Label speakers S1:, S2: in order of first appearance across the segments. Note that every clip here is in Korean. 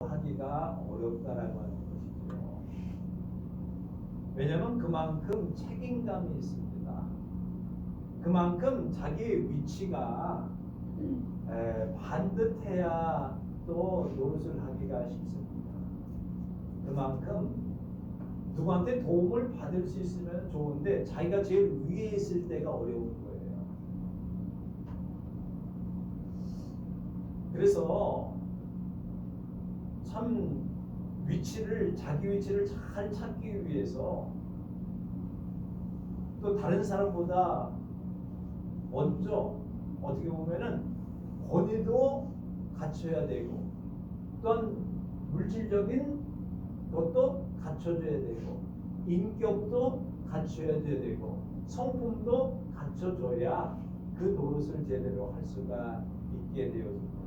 S1: 하기가 어렵다라고 하는 것이죠. 왜냐하면 그만큼 책임감이 있습니다. 그만큼 자기의 위치가 반듯해야 또 노릇을 하기가 쉽습니다. 그만큼 누구한테 도움을 받을 수 있으면 좋은데 자기가 제일 위에 있을 때가 어려운 거예요. 그래서 참 자기 위치를 잘 찾기 위해서 또 다른 사람보다 먼저 어떻게 보면은 권위도 갖춰야 되고 또한 물질적인 것도 갖춰줘야 되고 인격도 갖춰야 되고 성품도 갖춰줘야 그 노릇을 제대로 할 수가 있게 되어집니다.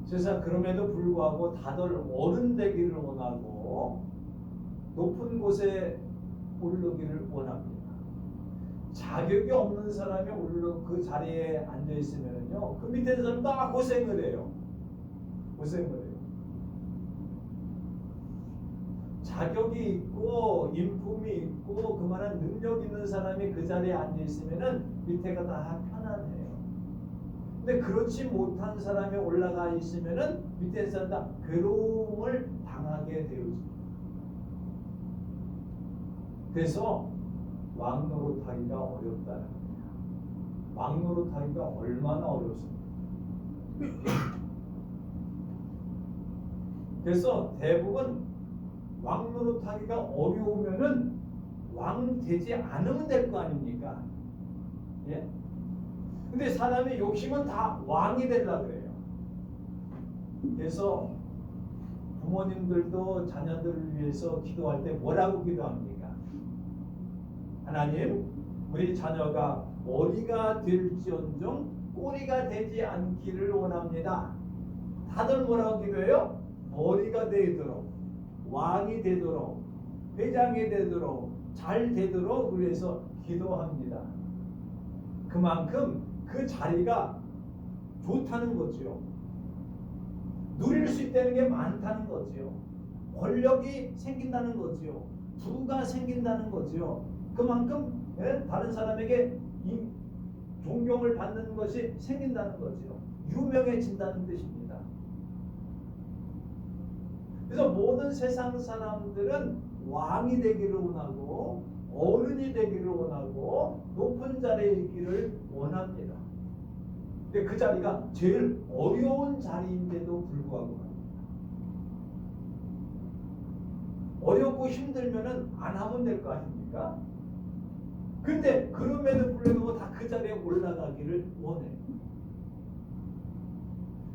S1: 세상 그럼에도 불구하고 다들 어른 되기를 원하고 높은 곳에 오르기를 원합니다. 자격이 없는 사람이 그 자리에 앉아 있으면요, 그 밑에 사람 다 고생을 해요. 자격이 있고 인품이 있고 그만한 능력 있는 사람이 그 자리에 앉아 있으면은 밑에가 다 편안해요. 근데 그렇지 못한 사람이 올라가 있으면은 밑에 사람 다 괴로움을 당하게 되어집니다. 그래서 왕 노릇하기가 어렵다는 겁니다. 왕 노릇하기가 얼마나 어렵습니까? 그래서 대부분 왕 노릇하기가 어려우면은 왕 되지 않으면 될 거 아닙니까? 예? 근데 사람의 욕심은 다 왕이 되려고 그래요. 그래서 부모님들도 자녀들을 위해서 기도할 때 뭐라고 기도합니까? 하나님, 우리 자녀가 머리가 될지언정 꼬리가 되지 않기를 원합니다. 다들 뭐라고 기도해요? 머리가 되도록, 왕이 되도록, 회장이 되도록, 잘 되도록 그래서 기도합니다. 그만큼 그 자리가 좋다는 거죠. 누릴 수 있다는 게 많다는 거죠. 권력이 생긴다는 거죠. 부가 생긴다는 거죠. 그만큼 다른 사람에게 존경을 받는 것이 생긴다는 거죠. 유명해진다는 뜻입니다. 그래서 모든 세상 사람들은 왕이 되기를 원하고 어른이 되기를 원하고 높은 자리에 있기를 원합니다. 근데 그 자리가 제일 어려운 자리인데도 불구하고 말입니다. 어렵고 힘들면은 안 하면 될 거 아닙니까? 근데 그럼에도 불구하고 다 그 자리에 올라가기를 원해요.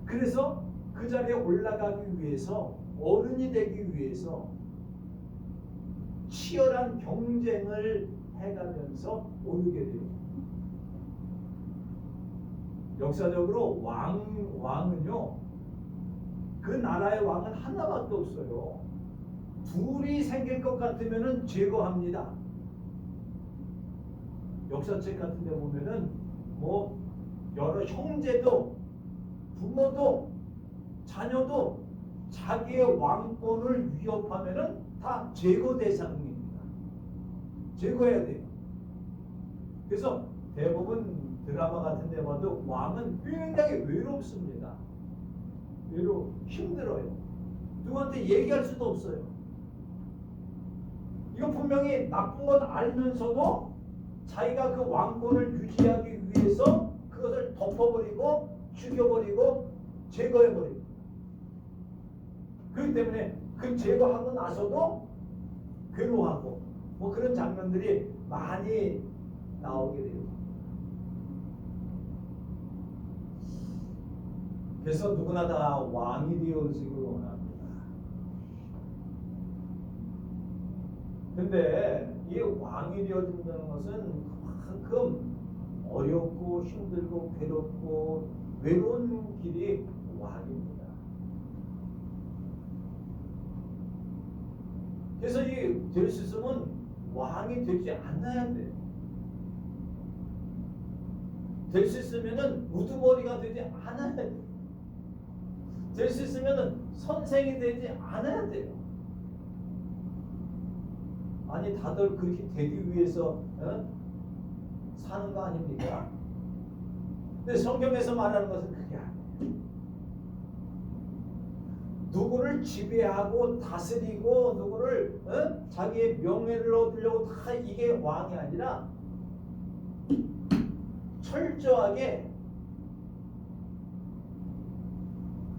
S1: 그래서 그 자리에 올라가기 위해서 어른이 되기 위해서 치열한 경쟁을 해가면서 오르게 돼요. 역사적으로 왕은요, 그 나라의 왕은 하나밖에 없어요. 둘이 생길 것 같으면은 제거합니다. 역사책 같은 데 보면은 뭐 여러 형제도 부모도 자녀도 자기의 왕권을 위협하면은 다 제거 대상입니다. 제거해야 돼요. 그래서 대부분 드라마 같은 데 봐도 왕은 굉장히 외롭습니다. 힘들어요. 누구한테 얘기할 수도 없어요. 이거 분명히 나쁜 건 알면서도 자기가 그 왕권을 유지하기 위해서 그것을 덮어버리고 죽여버리고 제거해버리고, 그렇기 때문에 그 제거하고 나서도 괴로워하고 뭐 그런 장면들이 많이 나오게 돼요. 그래서 누구나 다 왕이 되어지기를 원합니다. 근데 이 왕이 되어진다는 것은 그만큼 어렵고 힘들고 괴롭고 외로운 길이 왕입니다. 그래서 이 될 수 있으면 왕이 되지 않아야 돼요. 될 수 있으면은 우두머리가 되지 않아야 돼요. 될 수 있으면 선생이 되지 않아야 돼요. 아니 다들 그렇게 되기 위해서 사는 거 아닙니까? 근데 성경에서 말하는 것은 그게 아니에요. 누구를 지배하고 다스리고 누구를 자기의 명예를 얻으려고 다 이게 왕이 아니라 철저하게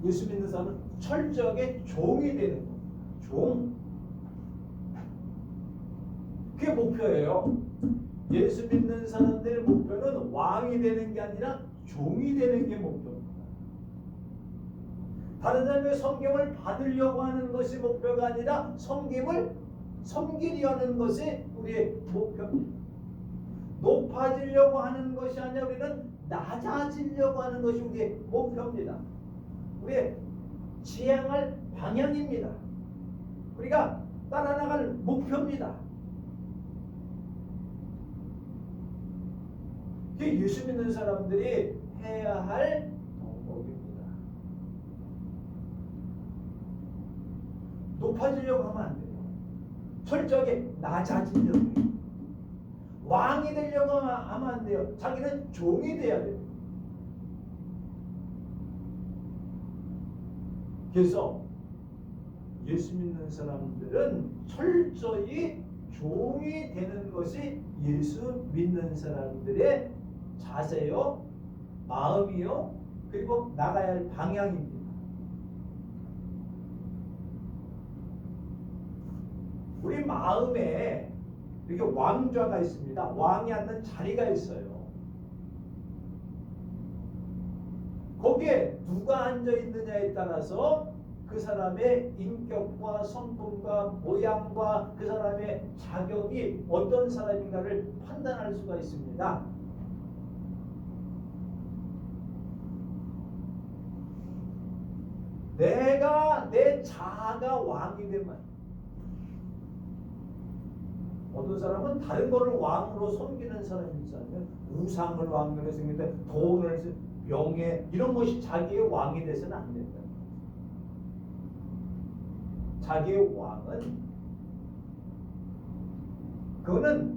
S1: 예수 믿는 사람은 철저하게 종이 되는 거예요. 종. 그게 목표예요. 예수 믿는 사람들의 목표는 왕이 되는 게 아니라 종이 되는 게 목표입니다. 다른 사람의 성경을 받으려고 하는 것이 목표가 아니라 섬김을 섬기려는 것이 우리의 목표입니다. 높아지려고 하는 것이 아니라 우리는 낮아지려고 하는 것이 우리의 목표입니다. 우리의 지향할 방향입니다. 우리가 따라 나갈 목표입니다. 이게 예수 믿는 사람들이 해야 할 덕목입니다. 높아지려고 하면 안 돼요. 철저하게 낮아지려고 해요. 왕이 되려고 하면 안 돼요. 자기는 종이 돼야 돼요. 그래서 예수 믿는 사람들은 철저히 종이 되는 것이 예수 믿는 사람들의 자세요, 마음이요, 그리고 나가야 할 방향입니다. 우리 마음에 이렇게 왕좌가 있습니다. 왕이 앉는 자리가 있어요. 거기에 누가 앉아 있느냐에 따라서 그 사람의 인격과 성품과 모양과 그 사람의 자격이 어떤 사람인가를 판단할 수가 있습니다. 내가 내 자아가 왕이 되면 어떤 사람은 다른 거를 왕으로 섬기는 사람이 있잖아요. 우상을 왕으로 섬기는데 돈을 명예 이런 것이 자기의 왕이 돼서는 안 된다. 자기의 왕은 그거는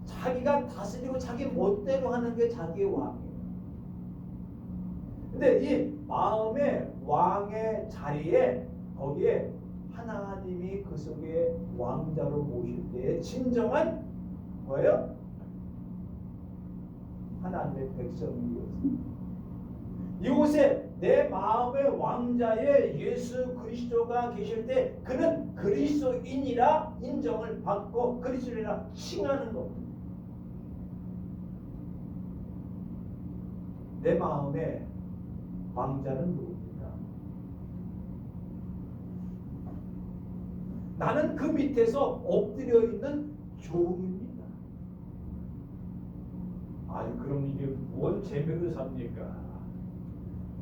S1: 자기가 다스리고 자기 멋대로 하는 게 자기의 왕이에요. 근데 이 마음의 왕의 자리에 거기에 하나님이 그 속에 왕자로 모실 때의 진정한 뭐예요? 하나님의 백성이었습니다. 이곳에 내 마음의 왕자의 예수 그리스도가 계실 때 그는 그리스도인이라 인정을 받고 그리스도인이라 칭하는 겁니다. 내 마음의 왕자는 누굽니까? 나는 그 밑에서 엎드려 있는 종입니다. 아니 그럼 이게 뭔 재미로 삽니까?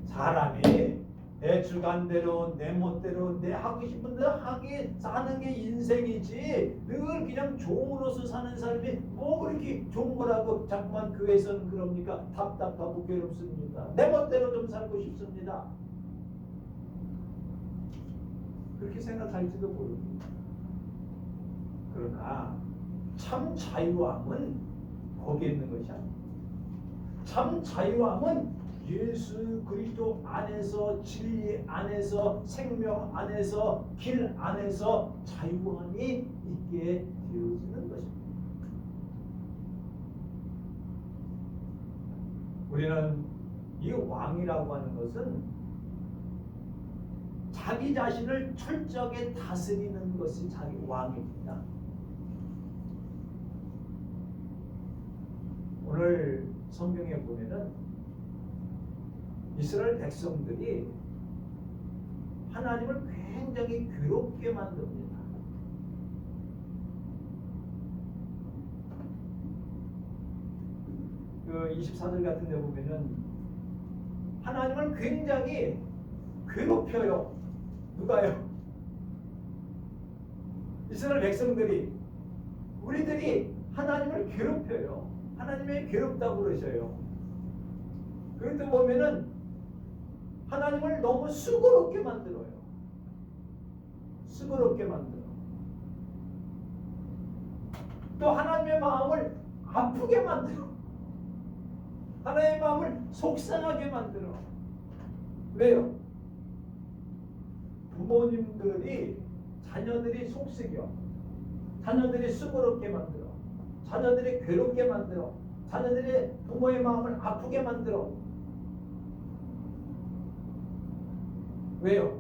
S1: 사람이 내 주관대로 내 멋대로 내 하고 싶은 대로 하게 사는 게 인생이지 늘 그냥 종으로서 사는 사람이 뭐 그렇게 좋은 거라고 자꾸만 교회에서는 그럽니까? 답답하고 괴롭습니다. 내 멋대로 좀 살고 싶습니다. 그렇게 생각할지도 모릅니다. 그러나 참 자유함은 거기에 있는 것이 아닙니다. 참 자유함은 예수 그리스도 안에서 진리 안에서 생명 안에서 길 안에서 자유함이 있게 되어지는 것입니다. 우리는 이 왕이라고 하는 것은 자기 자신을 철저하게 다스리는 것이 자기 왕입니다. 오늘 성경에 보면은 이스라엘 백성들이 하나님을 굉장히 괴롭게 만듭니다. 그 24절 같은 데 보면은 하나님을 굉장히 괴롭혀요. 누가요? 이스라엘 백성들이 우리들이 하나님을 괴롭혀요. 하나님이 괴롭다고 그러셔요. 그럴 때 보면은 하나님을 너무 수고롭게 만들어요. 수고롭게 만들어. 또 하나님의 마음을 아프게 만들어. 하나님의 마음을 속상하게 만들어. 왜요? 부모님들이 자녀들이 속썩여. 자녀들이 수고롭게 만들어. 자녀들이 괴롭게 만들어. 자녀들이 부모의 마음을 아프게 만들어. 왜요?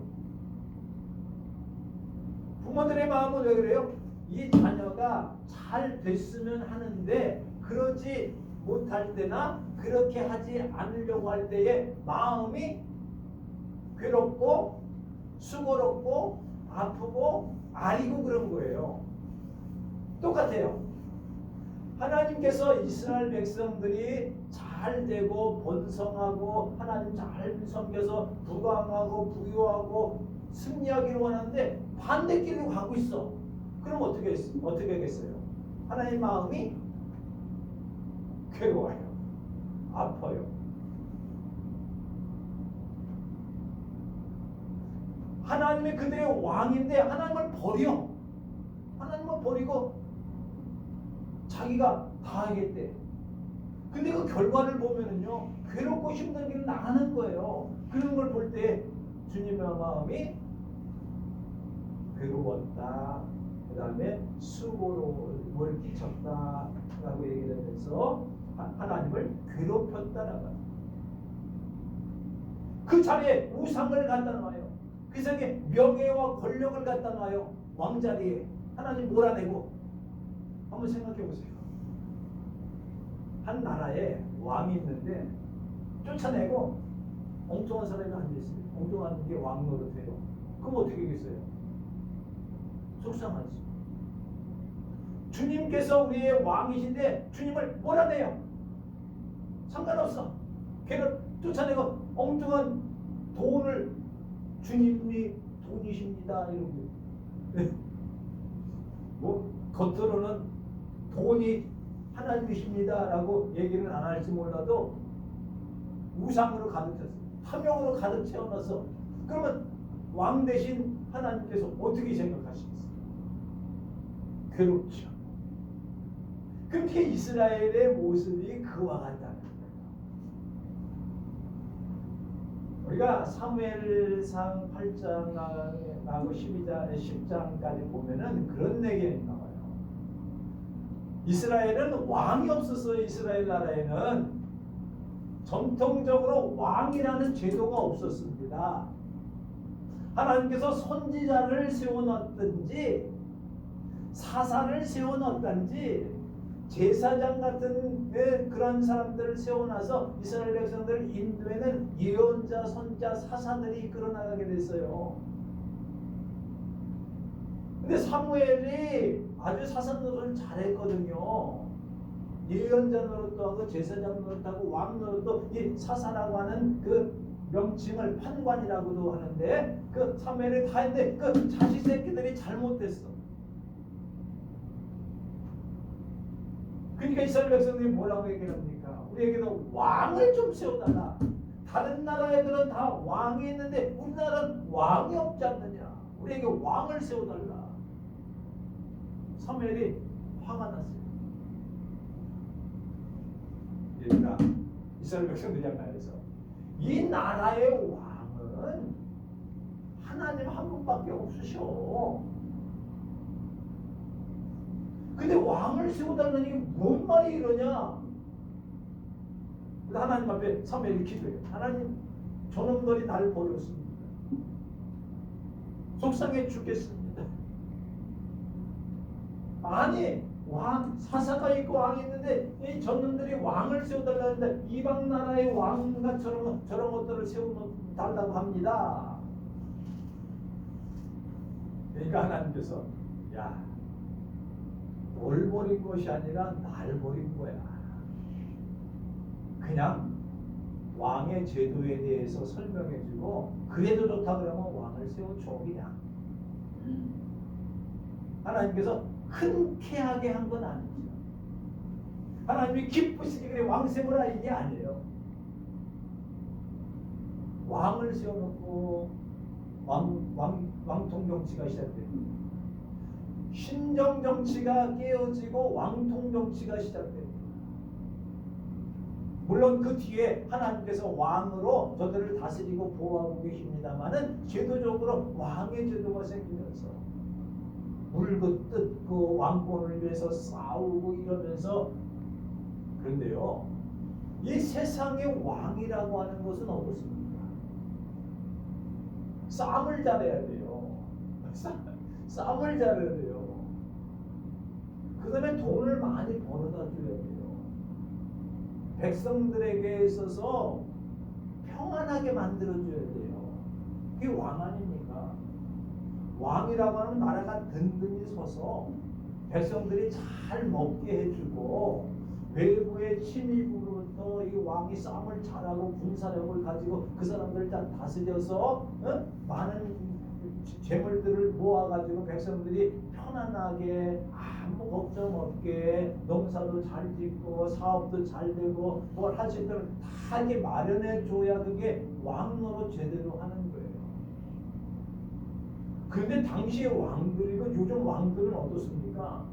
S1: 부모들의 마음은 왜 그래요? 이 자녀가 잘 됐으면 하는데 그러지 못할 때나 그렇게 하지 않으려고 할 때에 마음이 괴롭고 수고롭고 아프고 아리고 그런 거예요. 똑같아요. 하나님께서 이스라엘 백성들이 잘 되고 번성하고 하나님 잘 섬겨서 부강하고 부유하고 승리하기를 원하는데 반대길로 가고 있어. 그럼 어떻게 하겠어요? 하나님 마음이 괴로워요. 아파요. 하나님이 그들의 왕인데 하나님을 버려. 하나님을 버리고 자기가 다 하겠대. 근데 그 결과를 보면은요, 괴롭고 힘든 길을 나가는 거예요. 그런 걸 볼 때 주님의 마음이 괴로웠다. 그 다음에 수고로움을 끼쳤다. 라고 얘기를 하면서 하나님을 괴롭혔다라고 합니다. 그 자리에 우상을 갖다 놔요. 그 자리에 명예와 권력을 갖다 놔요. 왕자리에. 하나님 몰아내고. 한번 생각해 보세요. 한 나라에 왕이 있는데 쫓아내고 엉뚱한 사람이 앉아있어요. 엉뚱한 게 왕 노릇해요. 그럼 어떻게 하겠어요? 속상하지. 주님께서 우리의 왕이신데 주님을 몰아내요. 상관없어. 걔를 쫓아내고 엉뚱한 돈을 주님이 돈이십니다 이러고 뭐 겉으로는 돈이 하나님이십니다 라고 얘기는 안 할지 몰라도 우상으로 가득 찼어. 탐욕으로 가득 채워놨어. 그러면 왕 대신 하나님께서 어떻게 생각하시겠어요? 괴롭죠. 그렇게 이스라엘의 모습이 그와 같다는 거예요. 우리가 사무엘상 8장하고 10장까지 보면은 그런 얘기가 나와요. 이스라엘은 왕이 없었어요. 이스라엘 나라에는 전통적으로 왕이라는 제도가 없었습니다. 하나님께서 선지자를 세워놨든지 사사를 세워놨든지 제사장 같은 그런 사람들을 세워놔서 이스라엘 백성들을 인도에는 예언자, 선자, 사사들이 이끌어나가게 됐어요. 근데 사무엘이 아주 사사 노릇을 잘했거든요. 예언자 노릇도 하고 제사장 노릇하고 왕 노릇도 이 사사라고 하는 그 명칭을 판관이라고도 하는데 그 사무엘이 다 했는데 그 자식 새끼들이 잘못됐어. 그러니까 이스라엘 백성들이 뭐라고 얘기합니까? 우리에게도 왕을 좀 세워달라. 다른 나라 애들은 다 왕이 있는데 우리나라는 왕이 없지 않느냐. 우리에게 왕을 세워달라. 사무엘이 화가 났어요. 그러니까 이스라엘 백성들이 말해서 이 나라의 왕은 하나님 한 분밖에 없으셔. 근데 왕을 세워달라는 게 뭔 말이 이러냐? 하나님 앞에 사무엘이 기도해요. 하나님, 저놈들이 나를 버렸습니다. 속상해 죽겠습니다. 아니, 왕, 사사가 있고 왕이 있는데 이 저놈들이 왕을 세워달라는데 이방 나라의 왕과 저런 것들을 세워달라고 합니다. 그러니까 하나님께서 야, 뭘 버린 것이 아니라 날 버린 거야. 그냥 왕의 제도에 대해서 설명해주고 그래도 좋다 그러면 왕을 세워줘 그냥. 하나님께서 흔쾌하게 한 건 아니죠. 하나님이 기쁘시게 그래 왕 세우라 이게 아니에요. 왕을 세워놓고 왕통 정치가 시작돼요. 신정 정치가 깨어지고 왕통 정치가 시작돼요. 물론 그 뒤에 하나님께서 왕으로 저들을 다스리고 보호하고 계십니다만은 제도적으로 왕의 제도가 생기면서 물긋듯 그 왕권을 위해서 싸우고 이러면서, 그런데요, 이 세상의 왕이라고 하는 것은 어떻습니까? 싸움을 잘해야 돼요. 싸움을 잘해야 돼요. 그 다음에 돈을 많이 벌어다 줘야 돼요. 백성들에게 있어서 평안하게 만들어줘야 돼요. 그게 왕 아닙니까? 왕이라고 하는 나라가 든든히 서서 백성들이 잘 먹게 해주고 외부의 침입으로부터 이 왕이 싸움을 잘하고 군사력을 가지고 그 사람들을 다 다스려서 많은 재물들을 모아가지고 백성들이 편안하게 아무 걱정 없게 농사도 잘 짓고 사업도 잘 되고 뭘 할 수 있도록 다 이렇게 마련해 줘야 그게 왕으로 제대로 하는 거예요. 그런데 당시의 왕들이고 요즘 왕들은 어떻습니까?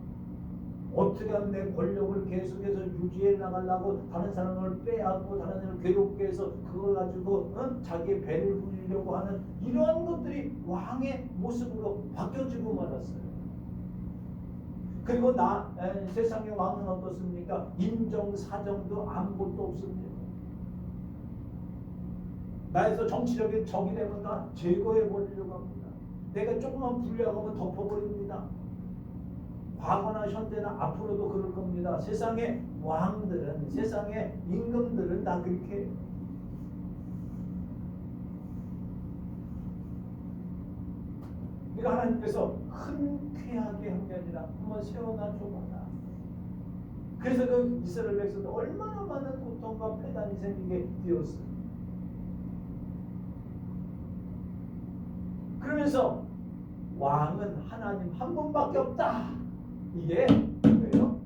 S1: 어떻게 하면 내 권력을 계속해서 유지해 나가려고 다른 사람을 빼앗고 다른 사람을 괴롭게 해서 그걸 가지고 자기의 배를 불리려고 하는 이러한 것들이 왕의 모습으로 바뀌어지고 말았어요. 그리고 세상의 왕은 어떻습니까? 인정사정도 아무것도 없습니다. 나에서 정치적인 적이 되면 다 제거해 버리려고 합니다. 내가 조금만 불리하면 덮어버립니다. 과거나 현재나 앞으로도 그럴 겁니다. 세상의 왕들은, 세상의 임금들은 다 그렇게 해요. 그러니까 하나님께서 흔쾌하게 한 게 아니라 한번 세워놔 줘봐라. 그래서 그 이스라엘 백성들 얼마나 많은 고통과 패단이 생기게 되었어요. 그러면서 왕은 하나님 한 분밖에 없다. 이게 뭐예요?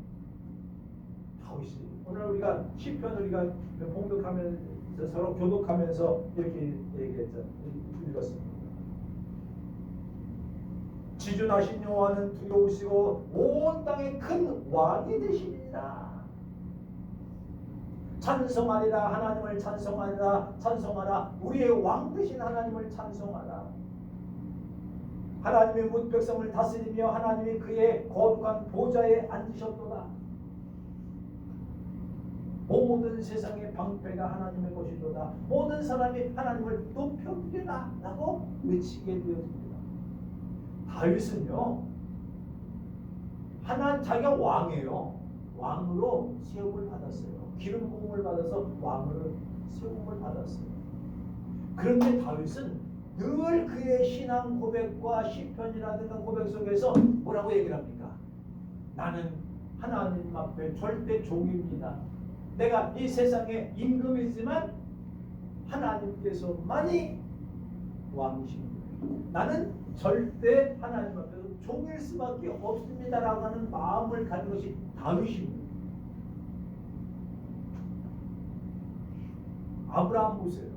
S1: 다윗이. 오늘 우리가 시편 우리가 봉독하면서 서로 교독하면서 이렇게 얘기했죠. 읽었습니다. 지존하신 여호와는 두려우시고 온 땅에 큰 왕이 되시리라. 찬송하리라. 하나님을 찬송하리라. 찬송하라. 우리의 왕 되신 하나님을 찬송하라. 하나님의 뭇 백성을 다스리며 하나님이 그의 거룩한 보좌에 앉으셨도다. 모든 세상의 방패가 하나님의 것이도다. 모든 사람이 하나님을 높여주리라 라고 외치게 되었습니다. 다윗은요, 자기가 왕이에요. 왕으로 세움을 받았어요. 기름 부음을 받아서 왕으로 세움을 받았어요. 그런데 다윗은 늘 그의 신앙 고백과 시편이라든가 고백 속에서 뭐라고 얘기를 합니까? 나는 하나님 앞에 절대 종입니다. 내가 이 세상에 임금이지만 하나님께서만이 왕이십니다. 나는 절대 하나님 앞에서 종일 수밖에 없습니다라고 하는 마음을 가진 것이 다윗입니다. 아브라함 보세요.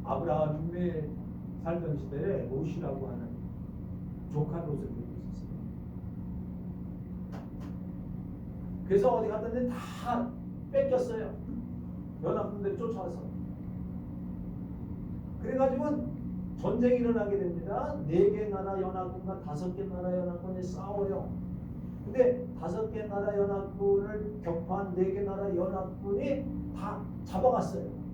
S1: 아브라함이 살던 시대에 롯이라고 하는 조카 롯을 두고 있었어요. 그래서 어디 갔는데 다 뺏겼어요. 연합군들이 쫓아와서. 그래가지고 전쟁이 일어나게 됩니다. 4개 나라 연합군과 5개 나라 연합군이 싸워요. 근데 5개 나라 연합군을 격파한 4개 나라 연합군이 다 잡아갔어요.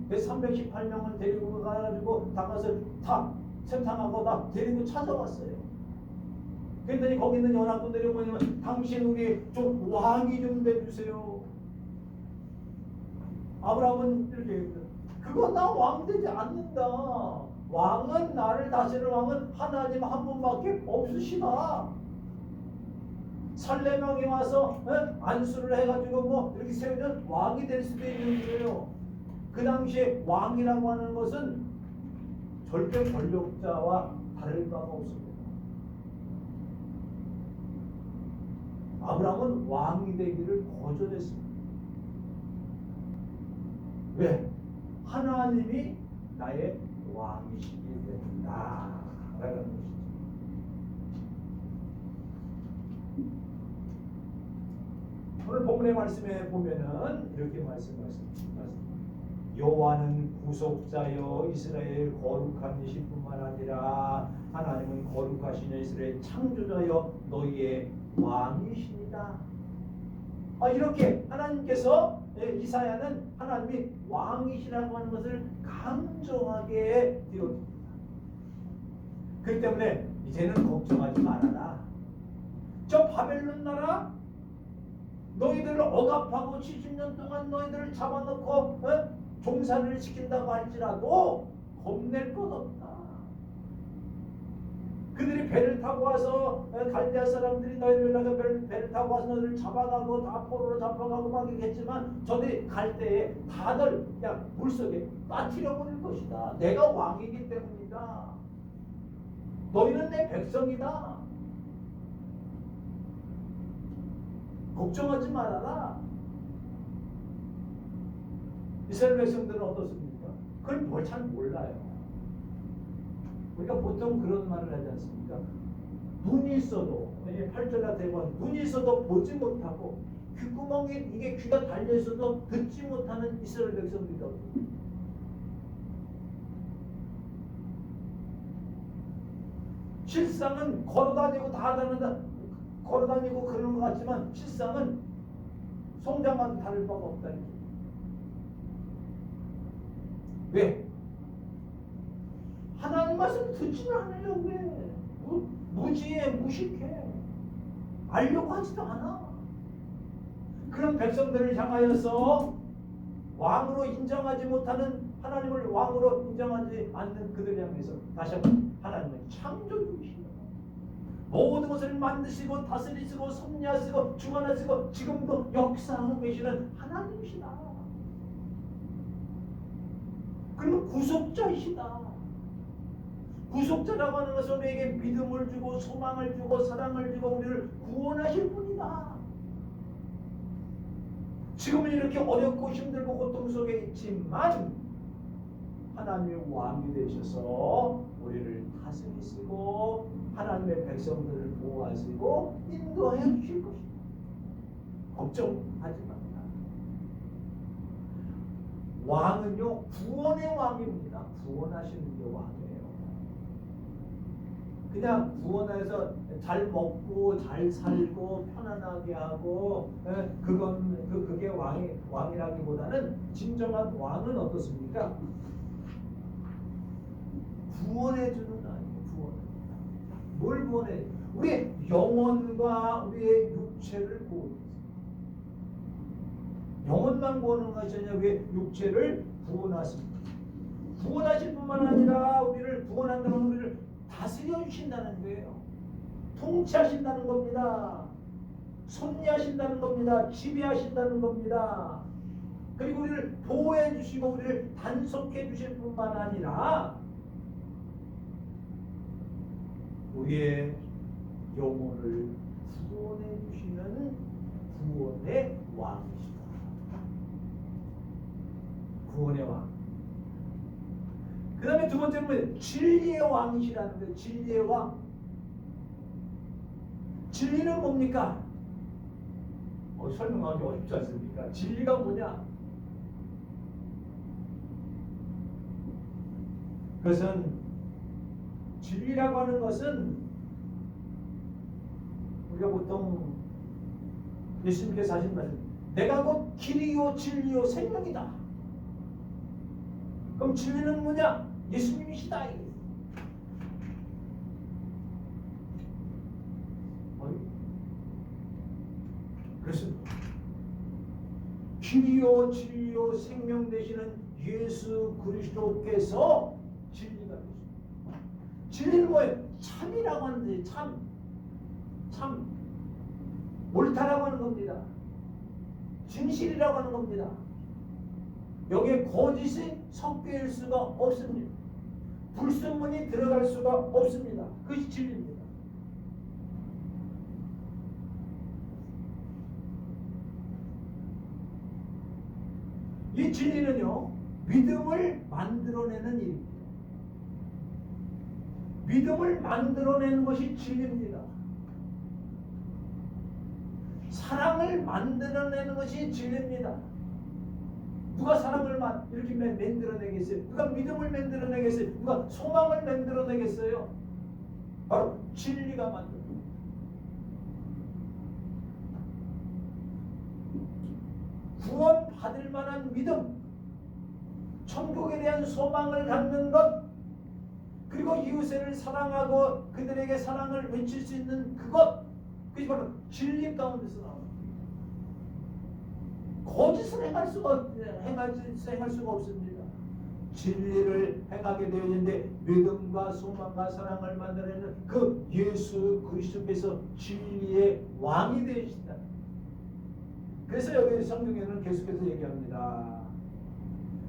S1: 318명을 데리고 가가지고 다가서 다 세탕하고 다 데리고 찾아왔어요. 그랬더니 거기 있는 연합군들이 뭐냐면 당신 우리 좀 왕이 좀 돼주세요. 아브라함은 이렇게 얘기했어요. 그거 나 왕 되지 않는다. 왕은 나를 다스리는 왕은 하나님 한 분밖에 없으시다. 14명이 와서 안수를 해가지고 뭐 이렇게 세우면 왕이 될 수도 있는 거예요. 그 당시에 왕이라고 하는 것은 절대 권력자와 다를 바가 없습니다. 아브라함은 왕이 되기를 거절했습니다. 왜? 하나님이 나의 왕이시기 때문이다 라는 것이죠. 오늘 본문의 말씀에 보면은 이렇게 말씀하십니다. 여호와는 구속자여 이스라엘 거룩한 이실 뿐만 아니라 하나님은 거룩하시며 이스라엘 창조자여 너희의 왕이십니다. 이렇게 하나님께서 이사야는 하나님이 왕이시라고 하는 것을 강조하게 되었습니다. 그렇기 때문에 이제는 걱정하지 말아라. 저 바벨론 나라 너희들을 억압하고 70년 동안 너희들을 잡아놓고 종살이를 시킨다고 할지라도 겁낼 것 없다. 그들이 배를 타고 와서 갈대아 사람들이 너희를 연락해 배를 타고 와서 너희를 잡아가고 다 포로로 잡아가고 막 이렇게 했지만 저들이 갈 때에 다들 그냥 물속에 빠뜨려 버릴 것이다. 내가 왕이기 때문이다. 너희는 내 백성이다. 걱정하지 말아라. 이스라엘 백성들은 어떻습니까? 그걸 뭘 잘 몰라요. 우리가 보통 그런 말을 하지 않습니까? 눈이 있어도 8절에 대고 눈이 있어도 보지 못하고 귓구멍에 이게 귀가 달려 있어도 듣지 못하는 이스라엘 백성들이라고. 실상은 걸어다니고 걸어다니고 그런 것 같지만 실상은 송장과도 다를 바가 없다. 왜? 하나님 말씀 듣지는 않으려고 해. 무지해, 무식해. 알려고 하지도 않아. 그런 백성들을 향하여서 왕으로 인정하지 못하는 하나님을 왕으로 인정하지 않는 그들을 향해서 다시 한번 하나님은 창조주이시다. 모든 것을 만드시고 다스리시고 섭리하시고 주관하시고 지금도 역사하고 계시는 하나님이시다. 그리고 구속자이시다. 구속자라고 하는 것은 우리에게 믿음을 주고 소망을 주고 사랑을 주고 우리를 구원하실 분이다. 지금은 이렇게 어렵고 힘들고 고통 속에 있지만 하나님의 왕이 되셔서 우리를 다스리시고 하나님의 백성들을 보호하시고 인도하여 주실 것입니다. 걱정하지 말라. 왕은요 구원의 왕입니다. 구원하시는 게 왕이에요. 그냥 구원해서 잘 먹고 잘 살고 편안하게 하고 그게 왕이라기보다는 진정한 왕은 어떻습니까? 구원해주는 아니에요. 구원. 뭘 구원해? 우리의 영혼과 우리의 육체를 구원해요. 영혼만 구원하는 것이 아니라 우리의 육체를 구원하십니다. 구원하실 뿐만 아니라 우리를 구원한다는 우리를 다스려 주신다는 거예요. 통치하신다는 겁니다. 섭리하신다는 겁니다. 지배하신다는 겁니다. 그리고 우리를 보호해 주시고 우리를 단속해 주실 뿐만 아니라 우리의 영혼을 구원해 주시는 구원의 왕이시다. 구원의 왕. 그 다음에 두 번째는 진리의 왕이시라는 거예요. 진리의 왕. 진리는 뭡니까? 설명하기 어렵지 않습니까? 진리가 뭐냐? 그것은 진리라고 하는 것은 우리가 보통 예수님께서 하신 말씀 내가 곧 길이요 진리요 생명이다. 그럼 진리는 뭐냐? 예수님이시다. 그래서 길이요 진리요 생명 되시는 예수 그리스도께서 진리가 되십니다. 진리는 뭐예요? 참이라고 하는데 참 옳다라고 하는 겁니다. 진실이라고 하는 겁니다. 여기에 거짓이 섞일 수가 없습니다. 불순물이 들어갈 수가 없습니다. 그것이 진리입니다. 이 진리는요 믿음을 만들어내는 일입니다. 믿음을 만들어내는 것이 진리입니다. 사랑을 만들어내는 것이 진리입니다. 누가 사랑을 이렇게 만들어내겠어요? 누가 믿음을 만들어내겠어요? 누가 소망을 만들어내겠어요? 바로 진리가 만들어요. 구원 받을 만한 믿음, 천국에 대한 소망을 갖는 것, 그리고 이웃을 사랑하고 그들에게 사랑을 외칠 수 있는 그것, 그것이 바로 진리 가운데서 나옵니다. 거짓을 행할 수가 없습니다. 진리를 행하게 되어 있는데 믿음과 소망과 사랑을 만들어내는 그 예수 그리스도께서 진리의 왕이 되신다. 그래서 여기 성경에는 계속해서 얘기합니다.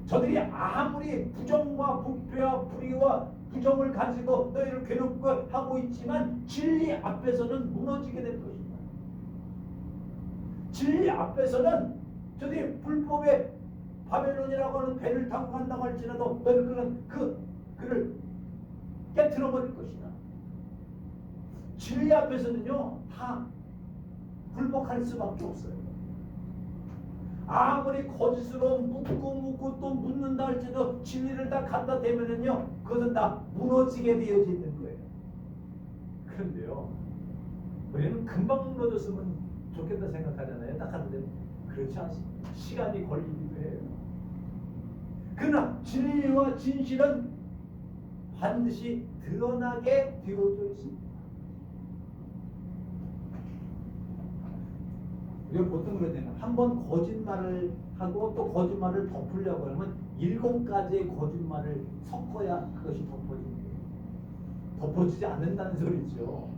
S1: 저들이 아무리 부정과 부패와 불의와 부정을 가지고 너희를 괴롭고 하고 있지만 진리 앞에서는 무너지게 될 것이다. 진리 앞에서는 저들이 불법의 바벨론이라고 하는 배를 타고 간다고 할지라도 너희들은 그를 깨트려버릴 것이다. 진리 앞에서는요 다 굴복할 수밖에 없어요. 아무리 거짓으로 묻고 또 묻는다 할지라도 진리를 다 갖다 대면은요 그것은 다 무너지게 되어지는 거예요. 그런데요 우리는 금방 무너졌으면 좋겠다 생각하잖아요. 딱 하는데 그렇지 않습니다. 시간이 걸리기도 해요. 그러나 진리와 진실은 반드시 드러나게 되어져 있습니다. 우리가 보통 그러잖아요. 한번 거짓말을 하고 또 거짓말을 덮으려고 하면 7가지의 거짓말을 섞어야 그것이 덮어집니다. 덮어지지 않는다는 소리죠.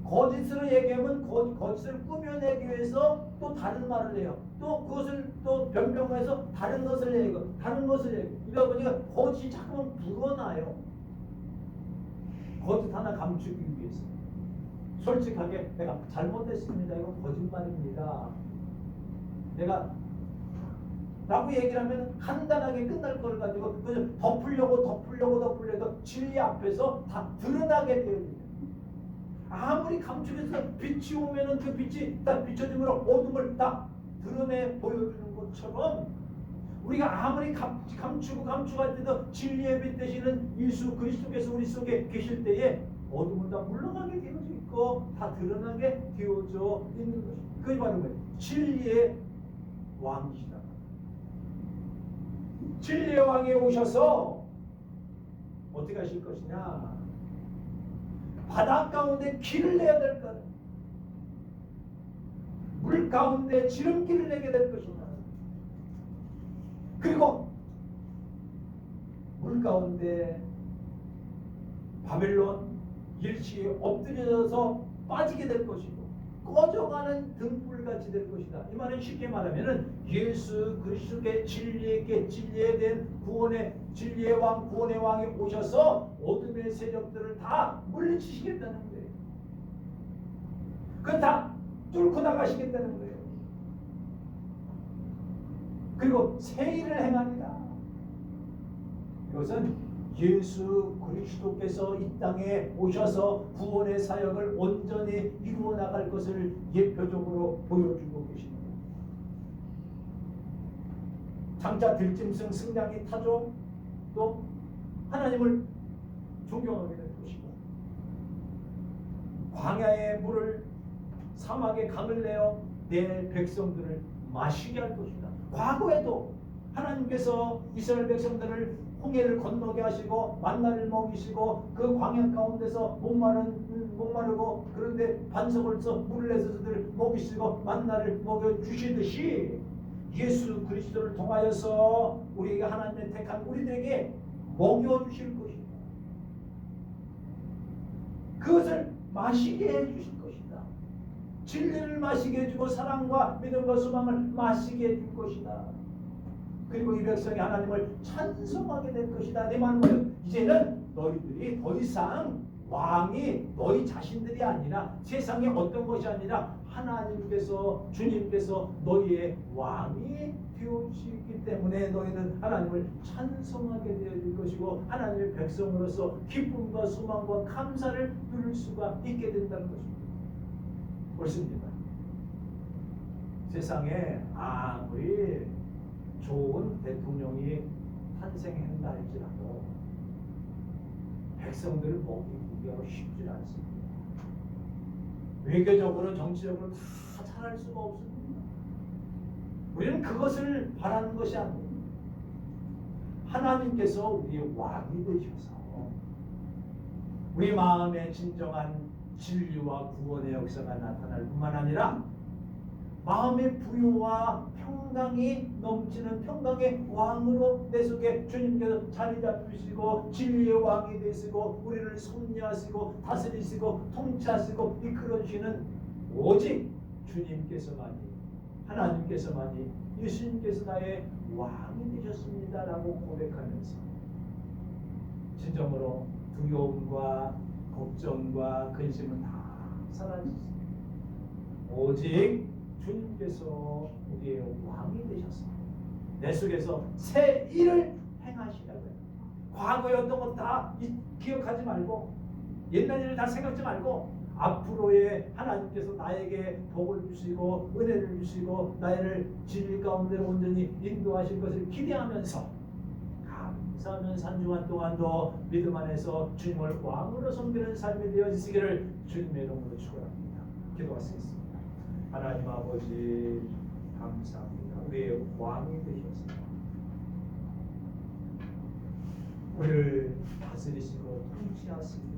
S1: 거짓으로 얘기하면 거짓을 꾸며내기 위해서 또 다른 말을 해요. 또 그것을 또 변명해서 다른 것을 얘기하고 다른 것을 얘기해요. 이러다 보니까 거짓이 자꾸만 불어나요. 거짓 하나 감추기 위해서. 솔직하게 내가 잘못했습니다. 이건 거짓말입니다. 내가 라고 얘기를 하면 간단하게 끝날 걸 가지고 그걸 덮으려고 진리 앞에서 다 드러나게 되어집니다. 아무리 감추면서 빛이 오면은 그 빛이 다 비춰짐으로 어둠을 다 드러내 보여주는 것처럼 우리가 아무리 감추고 할 때도 진리의 빛 되시는 예수 그리스도께서 우리 속에 계실 때에 어둠은 다 물러가게 되어져 있고 다 드러나게 되어져 있는 것입니다. 그게 바로 뭐예요? 진리의 왕이시다. 진리의 왕이 오셔서 어떻게 하실 것이냐? 바다 가운데 길을 내야 될 것, 물 가운데 지름길을 내게 될 것이다. 그리고 물 가운데 바벨론 일시에 엎드려서 빠지게 될 것이고 꺼져가는 등불같이 될 것이다. 이 말은 쉽게 말하면은 예수 그리스도의 진리에 대한 구원의 진리의 왕 구원의 왕이 오셔서 어둠의 세력들을 다 물리치시겠다는 거예요. 그건 다 뚫고 나가시겠다는 거예요. 그리고 새 일을 행합니다. 이것은 예수 그리스도께서 이 땅에 오셔서 구원의 사역을 온전히 이루어 나갈 것을 예표적으로 보여주고 계십니다. 장차 들짐승 승냥이 타조 또 하나님을 존경하게 될 것이고 광야의 물을 사막의 강을 내어 내 백성들을 마시게 할 것이다. 과거에도 하나님께서 이스라엘 백성들을 홍해를 건너게 하시고 만나를 먹이시고 그 광야 가운데서 목마르고 그런데 반석을 써 물을 내서 그들을 먹이시고 만나를 먹여주시듯이 예수 그리스도를 통하여서 우리에게 하나님의 택한 우리들에게 먹여주실 것이다. 그것을 마시게 해주실 것이다. 진리를 마시게 해주고 사랑과 믿음과 소망을 마시게 해줄 것이다. 그리고 이 백성이 하나님을 찬송하게 될 것이다. 내 말은 뭐예요? 이제는 너희들이 더 이상 왕이 너희 자신들이 아니라 세상의 어떤 것이 아니라 하나님께서 주님께서 너희의 왕이 되어지기 때문에 너희는 하나님을 찬송하게 되어질 것이고 하나님의 백성으로서 기쁨과 소망과 감사를 누릴 수가 있게 된다는 것입니다. 옳습니다. 세상에 아무리 좋은 대통령이 탄생한다 할지라도 백성들을 먹이기가 쉽지 않습니다. 외교적으로 정치적으로 다 잘할 수가 없습니다. 우리는 그것을 바라는 것이 아닙니다. 하나님께서 우리의 왕이 되셔서 우리 마음에 진정한 진리와 구원의 역사가 나타날 뿐만 아니라 마음의 부요와 평강이 넘치는 평강의 왕으로 내 속에 주님께서 자리 잡히시고 진리의 왕이 되시고 우리를 섭리하시고 다스리시고 통치하시고 이끌어주시는 오직 주님께서만이, 하나님께서만이, 예수님께서 나의 왕이 되셨습니다라고 고백하면서 진정으로 두려움과 걱정과 근심은 다 사라지십니다. 오직 주님께서 우리의 왕이 되셨습니다. 내 속에서 새 일을 행하시라고요. 과거였던 것 다 기억하지 말고 옛날 일을 다 생각하지 말고 앞으로의 하나님께서 나에게 복을 주시고 은혜를 주시고 나를 진리 가운데 온전히 인도하실 것을 기대하면서 감사하면 산중한 동안도 믿음 안에서 주님을 왕으로 섬기는 삶이 되어지시기를 주님의 이름으로 축원합니다. 기도하시겠습니다. 하나님 아버지 감사합니다. 우리의 왕이 되셨습니다. 우리를 다스리시고 통치하시고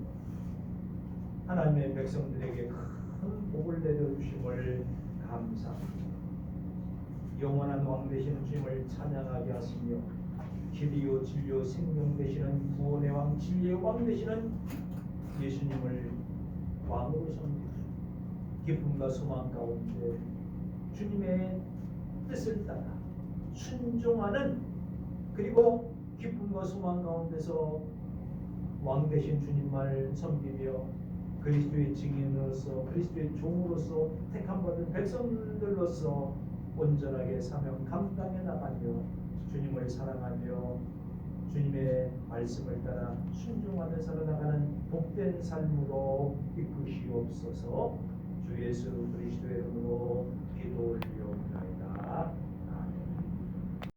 S1: 하나님의 백성들에게 큰 복을 내려주심을 감사합니다. 영원한 왕 되시는 주님을 찬양하게 하시며 길이요 진리요 생명 되시는 구원의 왕 진리의 왕 되시는 예수님을 왕으로 섬기고 기쁨과 소망 가운데 주님의 뜻을 따라 순종하는, 그리고 기쁨과 소망 가운데서 왕 되신 주님을 섬기며 그리스도의 증인으로서 그리스도의 종으로서 택함받은 백성들로서 온전하게 사명 감당해 나가며 주님을 사랑하며 주님의 말씀을 따라 순종하며 살아나가는 복된 삶으로 이끄시옵소서. 주 예수 그리스도의 이름으로 기도 올리옵나이다.